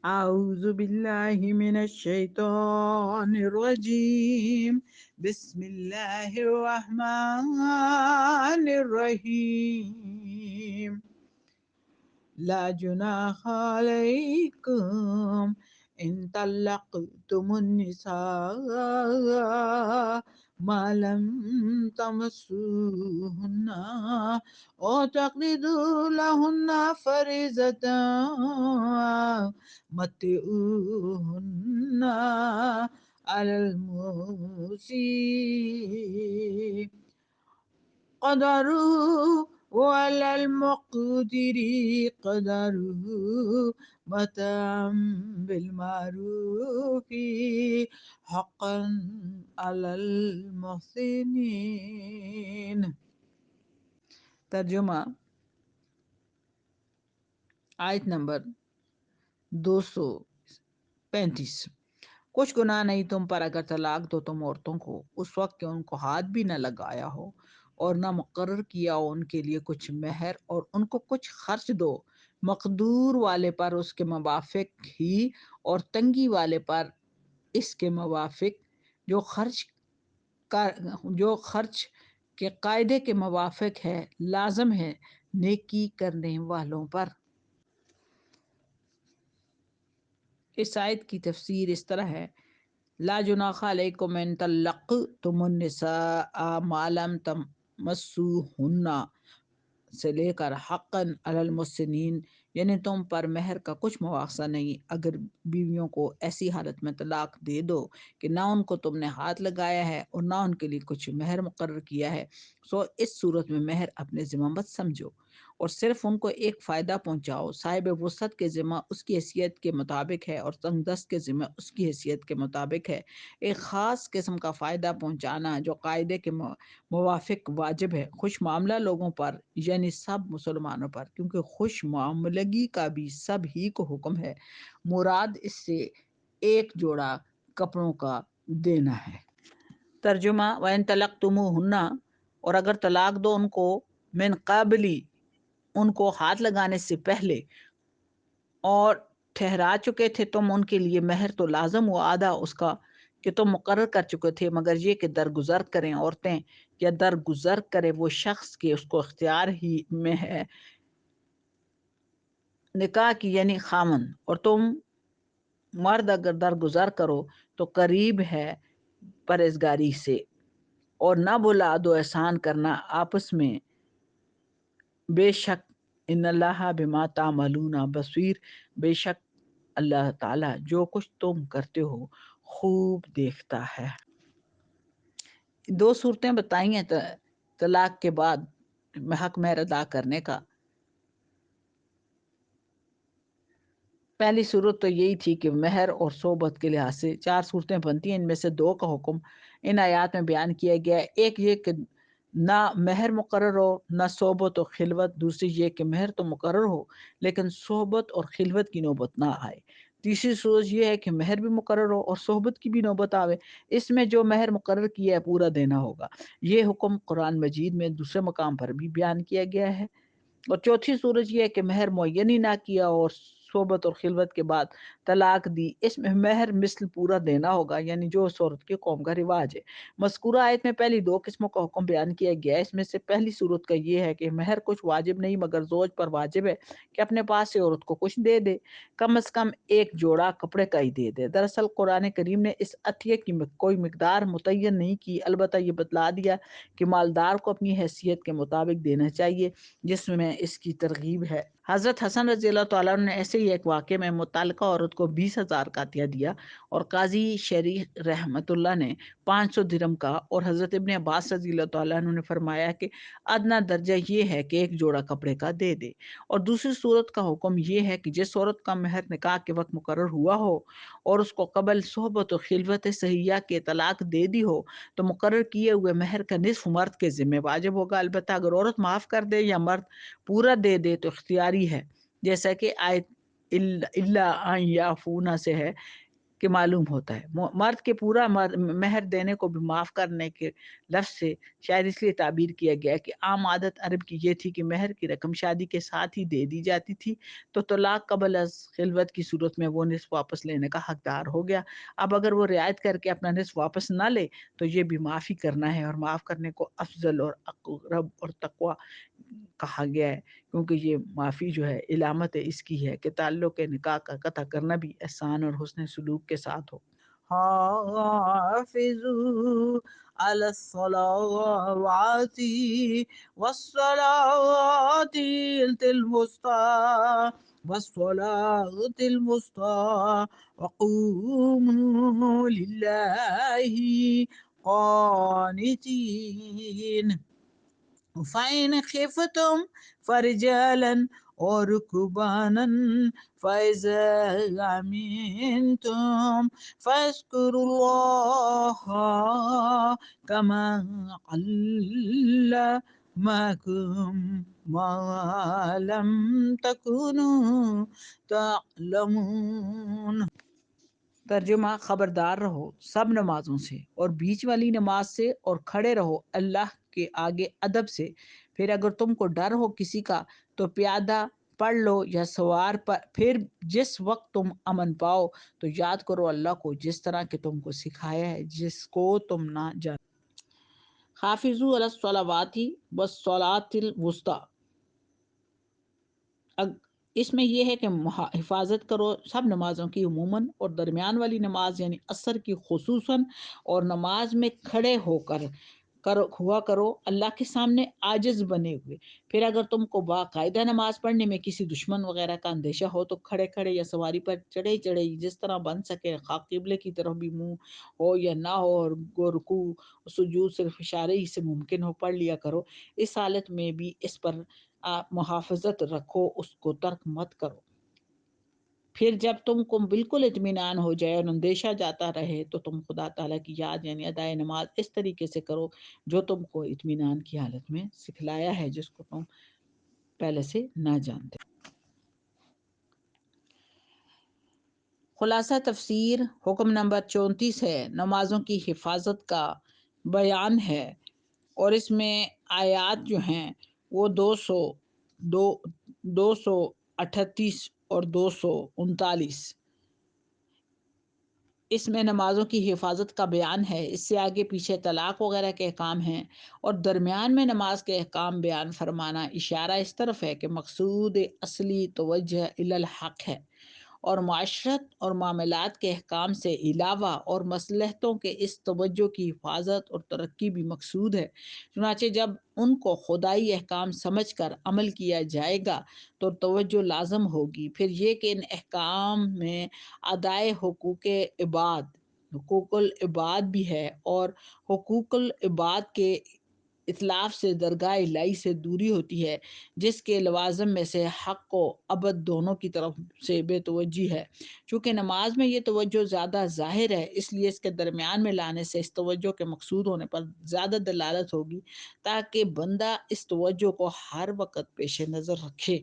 أعوذ بالله من الشيطان الرجيم بسم الله الرحمن الرحيم لا جناح عليكم إن طلقتم النساء ما لم تمسوهن أو تقرضوا لهن فريضة متئوهن على الموسي قدره وعلى المقدر قدره متاعا بالمعروف حقا على المحسنين. ترجمہ آیت نمبر 235. کچھ گناہ نہیں تم پر اگر طلاق دو تم عورتوں کو اس وقت کہ ان کو ہاتھ بھی نہ لگایا ہو اور نہ مقرر کیا ہو ان کے لیے کچھ مہر، اور ان کو کچھ خرچ دو مقدور والے پر اس کے موافق ہی اور تنگی والے پر اس کے موافق، جو خرچ کے قاعدے کے موافق ہے، لازم ہے نیکی کرنے والوں پر۔ اس آیت کی تفسیر اس طرح ہے: لا جناح علیکم ان طلقتم النساء ما لم تمسوهن سے لے کر حقا علی المحسنین، یعنی تم پر مہر کا کچھ مواخذہ نہیں اگر بیویوں کو ایسی حالت میں طلاق دے دو کہ نہ ان کو تم نے ہاتھ لگایا ہے اور نہ ان کے لیے کچھ مہر مقرر کیا ہے، سو اس صورت میں مہر اپنے ذمہ مت سمجھو اور صرف ان کو ایک فائدہ پہنچاؤ۔ صاحب وسعت کے ذمہ اس کی حیثیت کے مطابق ہے اور تنگ دست کے ذمہ اس کی حیثیت کے مطابق ہے۔ ایک خاص قسم کا فائدہ پہنچانا جو قاعدے کے موافق واجب ہے خوش معاملہ لوگوں پر، یعنی سب مسلمانوں پر، کیونکہ خوش معاملگی کا بھی سب ہی کو حکم ہے۔ مراد اس سے ایک جوڑا کپڑوں کا دینا ہے۔ ترجمہ: وَإِن طَلَّقْتُمُوهُنَّ، اور اگر طلاق دو ان کو، من قبلی، ان کو ہاتھ لگانے سے پہلے، اور ٹھہرا چکے تھے تم ان کے لیے مہر، تو لازم ہوا آدھا اس کا کہ تم مقرر کر چکے تھے، مگر یہ کہ درگزر کریں عورتیں، یا درگزر کرے وہ شخص کہ اس کو اختیار ہی میں ہے نکاح کی، یعنی خامن، اور تم مرد اگر درگزر کرو تو قریب ہے پرہیزگاری سے، اور نہ بھلا دو احسان کرنا آپس میں، بے شک ان اللہ بما تعملون بصیر، بے شک اللہ تعالیٰ جو کچھ تم کرتے ہو خوب دیکھتا ہے۔ دو صورتیں بتائی ہیں طلاق کے بعد حق مہر ادا کرنے کا۔ پہلی صورت تو یہی تھی کہ مہر اور صحبت کے لحاظ سے 4 صورتیں بنتی ہیں، ان میں سے 2 کا حکم ان آیات میں بیان کیا گیا ہے۔ ایک یہ کہ نہ مہر مقرر ہو نہ صحبت و خلوت، دوسری یہ کہ مہر تو مقرر ہو لیکن صحبت اور خلوت کی نوبت نہ آئے، تیسری صورت یہ ہے کہ مہر بھی مقرر ہو اور صحبت کی بھی نوبت آوے، اس میں جو مہر مقرر کیا ہے پورا دینا ہوگا۔ یہ حکم قرآن مجید میں دوسرے مقام پر بھی بیان کیا گیا ہے۔ اور چوتھی صورت یہ ہے کہ مہر معین ہی نہ کیا اور صحبت اور خلوت کے بعد طلاق دی، اس میں مہر مثل پورا دینا ہوگا، یعنی جو اس عورت کی قوم کا رواج ہے۔ مذکورہ آیت میں پہلی 2 قسموں کا حکم بیان کیا گیا ہے، اس میں سے پہلی صورت کا یہ ہے کہ مہر کچھ واجب نہیں مگر زوج پر واجب ہے کہ اپنے پاس سے عورت کو کچھ دے دے، کم از کم ایک جوڑا کپڑے کا ہی دے دے۔ دراصل قرآن کریم نے اس عطیہ کی کوئی مقدار متعین نہیں کی، البتہ یہ بتلا دیا کہ مالدار کو اپنی حیثیت کے مطابق دینا چاہیے، جس میں اس کی ترغیب ہے۔ حضرت حسن رضی اللہ تعالیٰ عنہ نے ایسے ہی ایک واقعے میں متعلقہ عورت کو 20,000 کا عطیہ دیا، اور قاضی شریح رحمۃ اللہ نے 500 درہم کا، اور حضرت ابن عباس رضی اللہ تعالیٰ عنہ نے فرمایا کہ ادنا درجہ یہ ہے کہ ایک جوڑا کپڑے کا دے دے۔ اور دوسری صورت کا حکم یہ ہے کہ جس عورت کا مہر نکاح کے وقت مقرر ہوا ہو اور اس کو قبل صحبت و خلوت صحیحہ کے طلاق دے دی ہو تو مقرر کیے ہوئے مہر کا نصف مرد کے ذمہ واجب ہوگا، البتہ اگر عورت معاف کر دے یا مرد پورا دے دے تو اختیاری ہے، جیسا کہ آیت اللہ ان یعفونا سے ہے کہ معلوم ہوتا ہے۔ مرد کے پورا مہر دینے کو بھی معاف کرنے کے لفظ سے شاید اس لیے تعبیر کیا گیا کہ عام عادت عرب کی یہ تھی کہ مہر کی رقم شادی کے ساتھ ہی دے دی جاتی تھی، تو طلاق قبل از خلوت کی صورت میں وہ نصف واپس لینے کا حقدار ہو گیا۔ اب اگر وہ رعایت کر کے اپنا نصف واپس نہ لے تو یہ بھی معافی کرنا ہے، اور معاف کرنے کو افضل اور اقرب اور تقوی کہا گیا ہے، کیونکہ یہ معافی جو ہے علامت اس کی ہے کہ تعلق نکاح کا قطع کرنا بھی احسان اور حسن سلوک کے ساتھ ہو۔ حافظوا على الصلوات والصلاة الوسطى والصلاة الوسطى وقوموا لله قانتين فَإِنْ خِفْتُمْ فَرِجَالًا وَرُكْبَانًا فَإِذَا أَمِنْتُمْ فَاذْكُرُوا اللَّهَ كَمَا عَلَّمَكُمْ مَا لَمْ تَكُونُوا تَعْلَمُونَ۔ ترجمہ: خبردار رہو سب نمازوں سے اور بیچ والی نماز سے، اور کھڑے رہو اللہ کے آگے ادب سے۔ پھر اگر تم کو ڈر ہو کسی کا تو پیادہ پڑھ لو یا سوار پر، پھر جس وقت تم امن پاؤ تو یاد کرو اللہ کو جس طرح کہ تم کو سکھایا ہے جس کو تم نہ جانتے۔ حافظوا علی الصلوات والصلاۃ الوسطی، اس میں یہ ہے کہ حفاظت کرو سب نمازوں کی عموماً، اور درمیان والی نماز یعنی عصر کی خصوصاً، اور نماز میں کھڑے ہو کر ہوا کرو اللہ کے سامنے عاجز بنے ہوئے۔ پھر اگر تم کو باقاعدہ نماز پڑھنے میں کسی دشمن وغیرہ کا اندیشہ ہو تو کھڑے کھڑے یا سواری پر چڑھے چڑھے جس طرح بن سکے، خواہ قبلے کی طرف بھی منہ ہو یا نہ ہو، اور رکوع سجود صرف اشارے ہی سے ممکن ہو پڑھ لیا کرو۔ اس حالت میں بھی اس پر آپ محافظت رکھو، اس کو ترک مت کرو۔ پھر جب تم کو بالکل اطمینان ہو جائے اور اندیشہ جاتا رہے تو تم خدا تعالیٰ کی یاد یعنی ادائے نماز اس طریقے سے کرو جو تم کو اطمینان کی حالت میں سکھلایا ہے، جس کو تم پہلے سے نہ جانتے۔ خلاصہ تفسیر حکم نمبر 34 ہے، نمازوں کی حفاظت کا بیان ہے، اور اس میں آیات جو ہیں وہ 238 اور 239، اس میں نمازوں کی حفاظت کا بیان ہے۔ اس سے آگے پیچھے طلاق وغیرہ کے احکام ہیں، اور درمیان میں نماز کے احکام بیان فرمانا اشارہ اس طرف ہے کہ مقصود اصلی توجہ الی الحق ہے، اور معاشرت اور معاملات کے احکام سے علاوہ اور مصلحتوں کے اس توجہ کی حفاظت اور ترقی بھی مقصود ہے۔ چنانچہ جب ان کو خدائی احکام سمجھ کر عمل کیا جائے گا تو توجہ لازم ہوگی۔ پھر یہ کہ ان احکام میں ادائے حقوق العباد بھی ہے، اور حقوق العباد کے اتلاف سے درگاہ الہی سے دوری ہوتی ہے، جس کے لوازم میں سے حق و عبد دونوں کی طرف سے بے توجہی ہے۔ چونکہ نماز میں یہ توجہ زیادہ ظاہر ہے، اس لیے اس کے درمیان میں لانے سے اس توجہ کے مقصود ہونے پر زیادہ دلالت ہوگی، تاکہ بندہ اس توجہ کو ہر وقت پیش نظر رکھے۔